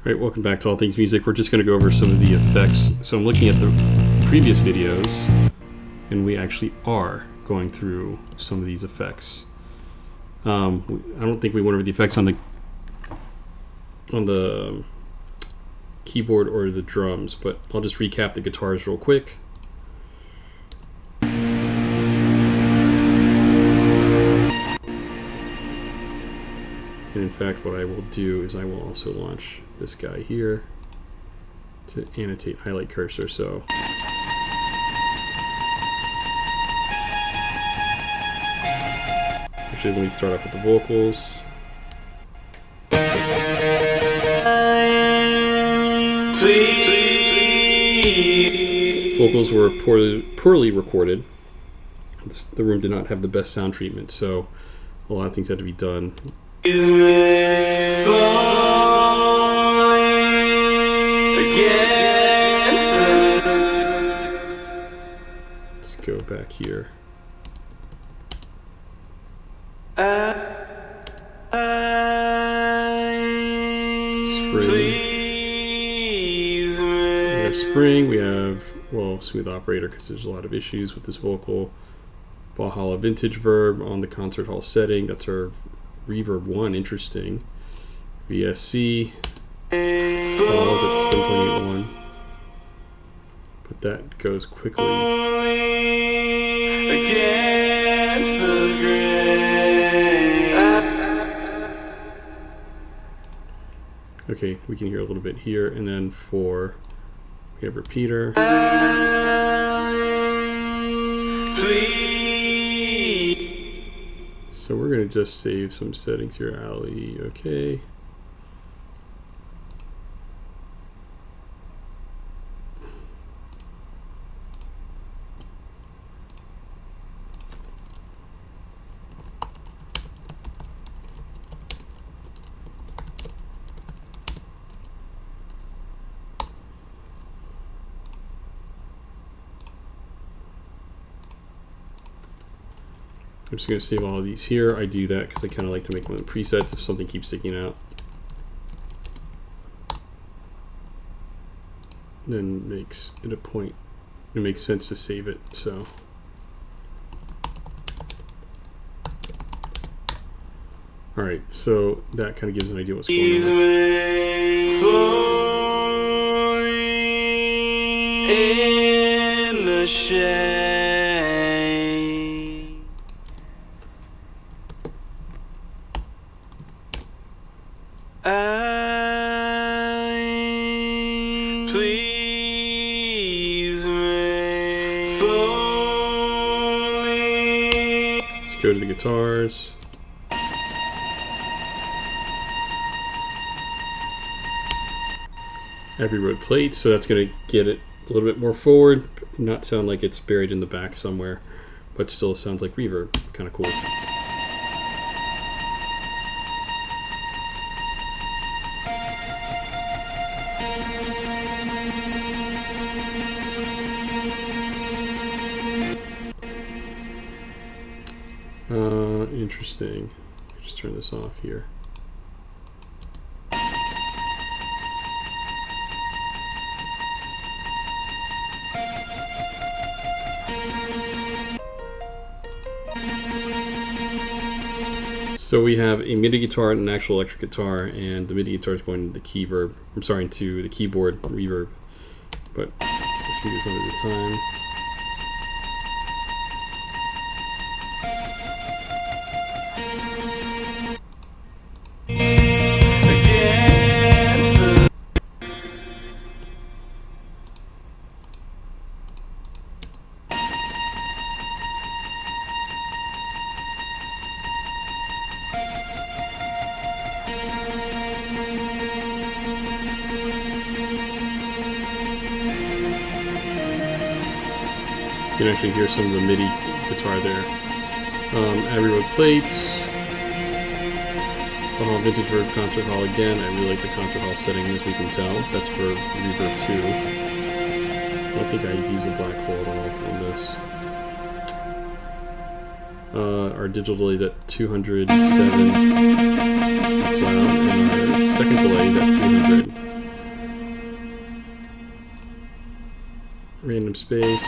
Alright, welcome back to All Things Music. We're just going to go over some of the effects. So I'm looking at the previous videos, and we actually are going through some of these effects. I don't think we went over the effects on the keyboard or the drums, but I'll just recap the guitars real quick. And in fact, what I will do is I will also launch this guy here to annotate highlight cursor. So actually, let me start off with the vocals. Vocals were poorly recorded. The room did not have the best sound treatment, so a lot of things had to be done. Let's go back here. Spring, we have, well, smooth operator because there's a lot of issues with this vocal. Valhalla vintage verb on the concert hall setting, that's our reverb 1, interesting. VSC, falls at 7.81, but that goes quickly. Okay, we can hear a little bit here, and then we have repeater. So we're going to just save some settings here, Ali. Okay. I'm just going to save all of these here. I do that because I kind of like to make my own presets if something keeps sticking out. Then makes it a point. It makes sense to save it. So all right, so that kind of gives an idea what's going on. In the shade. Go to the guitars. Every road plate, so that's going to get it a little bit more forward, not sound like it's buried in the back somewhere, but still sounds like reverb. Kind of cool. Interesting. Just turn this off here. So we have a MIDI guitar and an actual electric guitar, and the MIDI guitar is going to the keyboard. I'm sorry, to the keyboard reverb. But let's do this one at a time. You can actually hear some of the MIDI guitar there. Every road plates. Vintage verb concert hall again. I really like the concert hall setting, as we can tell. That's for reverb 2. I don't think I use a black hole at all on this. Our digital delay is at 207. That's loud. And our second delay is at 300. random space.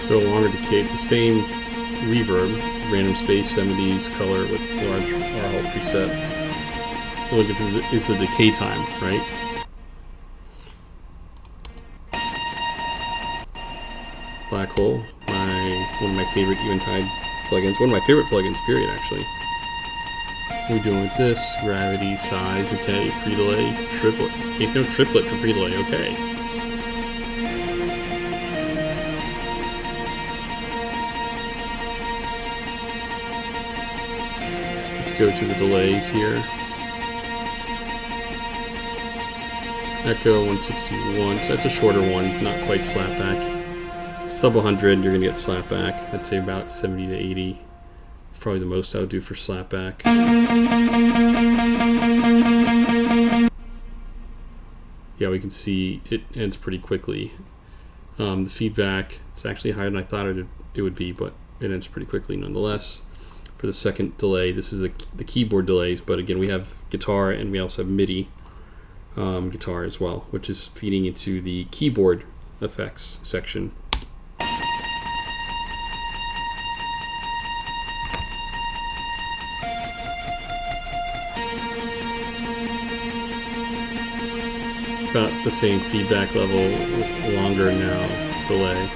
So longer decay, it's the same reverb, random space, 70s color with large R-hole preset. The only difference is the decay time, right? Black hole, one of my favorite Eventide plugins, one of my favorite plugins, period, actually. What are we doing with this? Gravity, size, okay, pre-delay, triplet. Ain't no triplet for pre-delay, okay. Go to the delays here. Echo 161, so that's a shorter one, not quite slapback. Sub 100, you're gonna get slapback. I'd say about 70 to 80. It's probably the most I would do for slapback. Yeah, we can see it ends pretty quickly. The feedback, it's actually higher than I thought it would be, but it ends pretty quickly nonetheless. For the second delay, this is the keyboard delays, but again, we have guitar and we also have MIDI guitar as well, which is feeding into the keyboard effects section. About the same feedback level, longer now delay.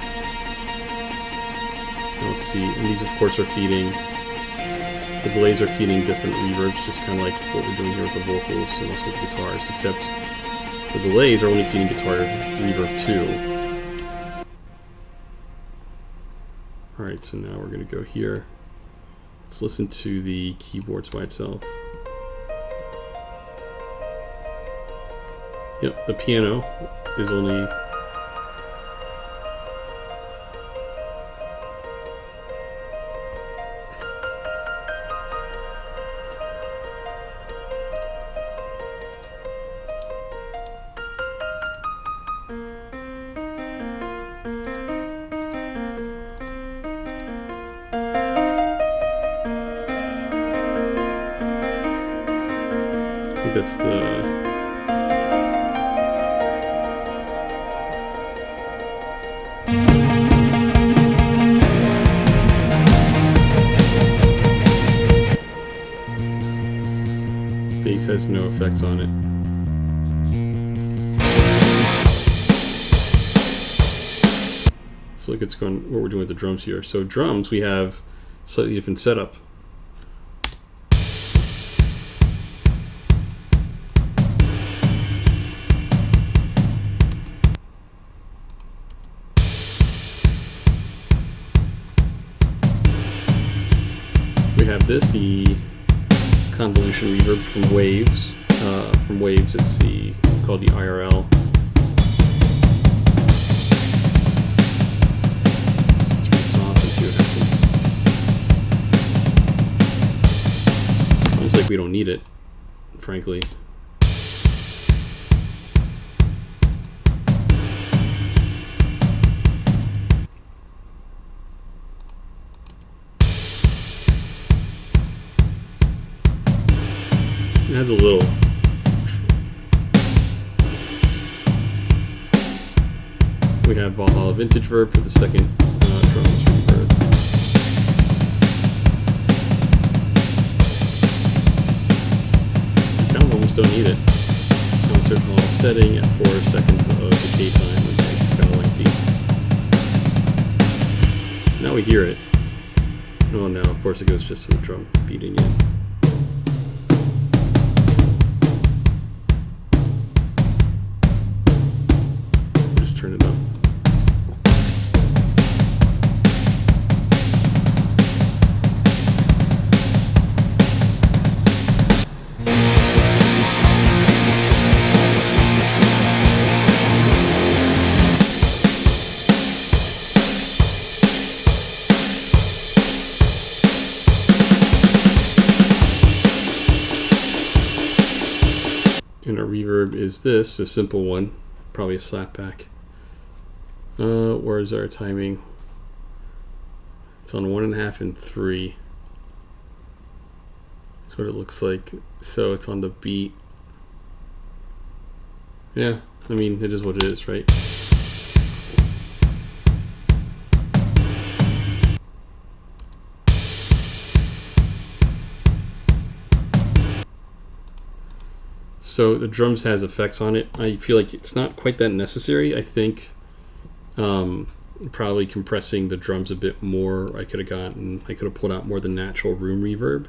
Let's see, and these of course are feeding. The delays are feeding different reverbs, just kind of like what we're doing here with the vocals and also with the guitars, except the delays are only feeding guitar reverb too. Alright, so now we're going to go here. Let's listen to the keyboards by itself. Yep, the piano is only... that's the bass has no effects on it. Let's look at what we're doing with the drums here. So drums, we have slightly different setup. We have this, the convolution reverb from Waves. From Waves, it's called the IRL. Let's turn this off and see what happens. Almost like we don't need it, frankly. It adds a little. We have Valhalla Vintage Verb for the second drums reverb. Kind of almost don't need it. Concert hall setting at 4 seconds of decay time, which is kind of lengthy. Now we hear it. Oh, now of course it goes just to the drum beating in. Turn it up. And our reverb is this, a simple one, probably a slapback. Where's our timing? It's on 1.5 and 3. That's what it looks like. So it's on the beat. Yeah, I mean, it is what it is, right? So the drums has effects on it. I feel like it's not quite that necessary. I think probably compressing the drums a bit more, I could have pulled out more the natural room reverb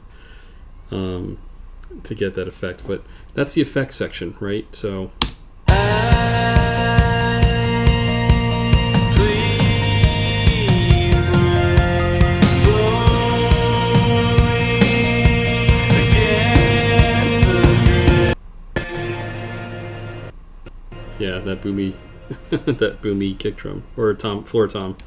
to get that effect. But that's the effects section, right? So yeah, that boomy that boomy kick drum, or floor tom. Floor tom.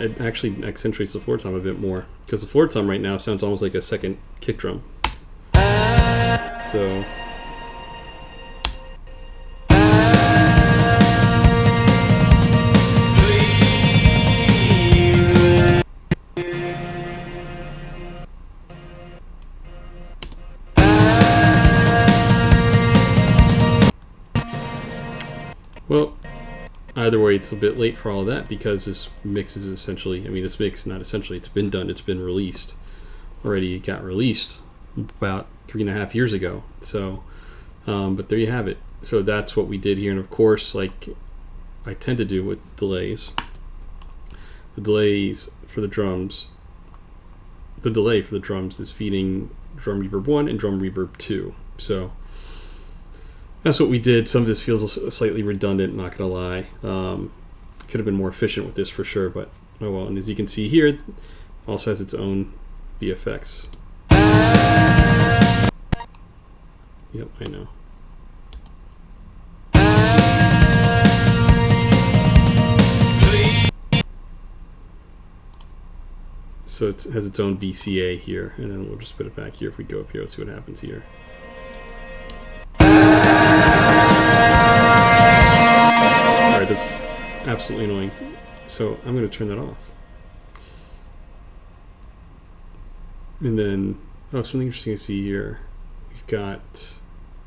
It actually accentuates the floor tom a bit more, because the floor tom right now sounds almost like a second kick drum. So well, either way, it's a bit late for all of that, because this mix is essentially, I mean, this mix, not essentially, it's been done, it's been released already. It got released about 3.5 years ago. So but there you have it. So that's what we did here. And of course, like I tend to do with delays, the delays for the drums, the delay for the drums is feeding drum reverb 1 and drum reverb 2. So that's what we did. Some of this feels slightly redundant, not gonna lie. Could have been more efficient with this for sure, but oh well. And as you can see here, it also has its own VFX. Yep, I know. So it has its own VCA here, and then we'll just put it back here. If we go up here, let's see what happens here. Alright, that's absolutely annoying. So I'm going to turn that off. And then, oh, something interesting to see here. We've got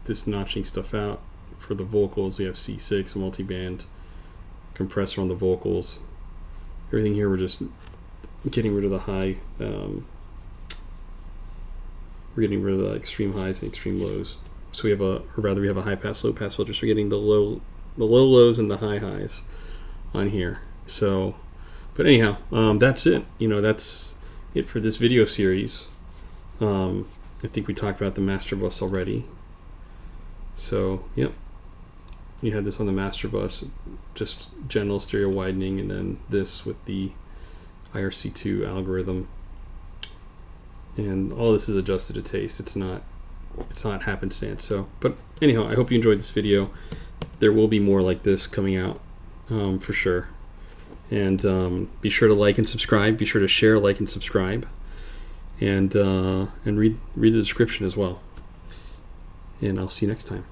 this notching stuff out for the vocals. We have C6, a multi-band compressor on the vocals. Everything here, we're just getting rid of the high. We're getting rid of the extreme highs and extreme lows. So we have a, or rather, we have a high pass, low pass filter. So we're getting the low lows and the high highs on here. So, but anyhow, that's it. You know, that's it for this video series. I think we talked about the master bus already. So, yep. You had this on the master bus, just general stereo widening, and then this with the IRC2 algorithm. And all this is adjusted to taste. It's not happenstance. So, but anyhow, I hope you enjoyed this video. There will be more like this coming out for sure. And be sure to like and subscribe. Be sure to share, like, and subscribe. And read the description as well. And I'll see you next time.